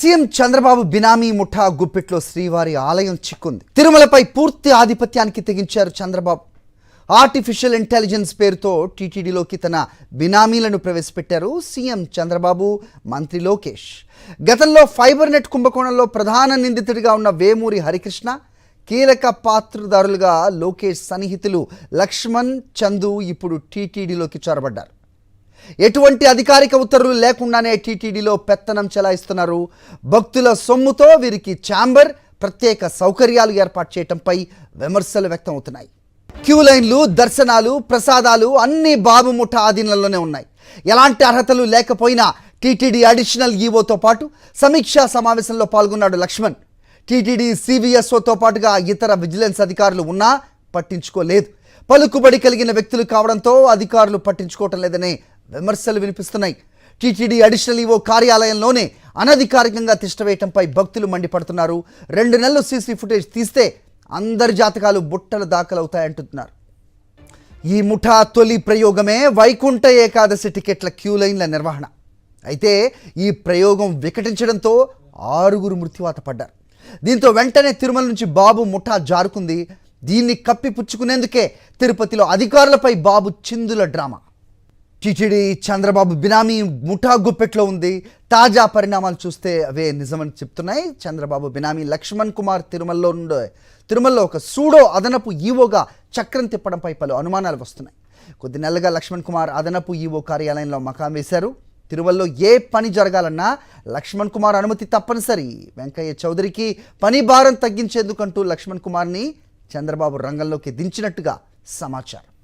CM Chandrababu బినామీ ముఠా గుప్పిట్లో శ్రీవారి ఆలయం చిక్కుంది. తిరుమలపై పూర్తి ఆధిపత్యానికి తెగించారు చంద్రబాబు. ఆర్టిఫిషియల్ ఇంటెలిజెన్స్ పేరుతో టీటీడీలోకి తన బినామీలను ప్రవేశపెట్టారు సీఎం చంద్రబాబు, మంత్రి లోకేష్. గతంలో ఫైబర్ నెట్ కుంభకోణంలో ప్రధాన నిందితుడిగా ఉన్న వేమూరి హరికృష్ణ, కీలక పాత్రధారులుగా లోకేష్ సన్నిహితులు లక్ష్మణ్, చందు ఇప్పుడు టీటీడీలోకి చొరబడ్డారు. ఎటువంటి అధికారిక ఉత్తర్వులు లేకుండానే టీటీడీలో పెత్తనం చెలాయిస్తున్నారు. భక్తుల సొమ్ముతో వీరికి ఛాంబర్, ప్రత్యేక సౌకర్యాలు ఏర్పాటు చేయడంపై విమర్శలు వ్యక్తం అవుతున్నాయి. క్యూ లైన్లు, దర్శనాలు, ప్రసాదాలు అన్నీ బాబు ముఠా ఆధీనంలోనే ఉన్నాయి. ఎలాంటి అర్హతలు లేకపోయినా టీటీడీ అడిషనల్ ఈవోతో పాటు సమీక్షా సమావేశంలో పాల్గొన్నాడు లక్ష్మణ్. టీటీడీ సివిఎస్ఓతో పాటుగా ఇతర విజిలెన్స్ అధికారులు ఉన్నా పట్టించుకోలేదు. పలుకుబడి కలిగిన వ్యక్తులు కావడంతో అధికారులు పట్టించుకోవటం లేదనే విమర్శలు వినిపిస్తున్నాయి. టీటీడీ అడిషనల్ ఈవో కార్యాలయంలోనే అనధికారికంగా తిష్టవేయటంపై భక్తులు మండిపడుతున్నారు. 2 నెలలు సీసీ ఫుటేజ్ తీస్తే అందరి జాతకాలు బుట్టలు దాఖలవుతాయంటున్నారు. ఈ ముఠా తొలి ప్రయోగమే వైకుంఠ ఏకాదశి టికెట్ల క్యూ లైన్ల నిర్వహణ. అయితే ఈ ప్రయోగం వికటించడంతో 6 మృత్యువాత పడ్డారు. దీంతో వెంటనే తిరుమల నుంచి బాబు ముఠా జారుకుంది. దీన్ని కప్పిపుచ్చుకునేందుకే తిరుపతిలో అధికారులపై బాబు చిందుల డ్రామా. టీటీడీ చంద్రబాబు బినామీ ముఠా గుప్పెట్లో ఉంది. తాజా పరిణామాలు చూస్తే అవే నిజమని చెప్తున్నాయి. చంద్రబాబు బినామీ లక్ష్మణ్ కుమార్ తిరుమలలో ఒక సూడో అదనపు ఈవోగా చక్రం తిప్పడంపై పలు అనుమానాలు వస్తున్నాయి. కొద్ది నెలలుగా లక్ష్మణ్ కుమార్ అదనపు ఈవో కార్యాలయంలో మకాం వేశారు. తిరుమలలో ఏ పని జరగాలన్నా లక్ష్మణ్ కుమార్ అనుమతి తప్పనిసరి. వెంకయ్య చౌదరికి పని భారం తగ్గించేందుకంటూ లక్ష్మణ్ కుమార్ని చంద్రబాబు రంగంలోకి దించినట్టుగా సమాచారం.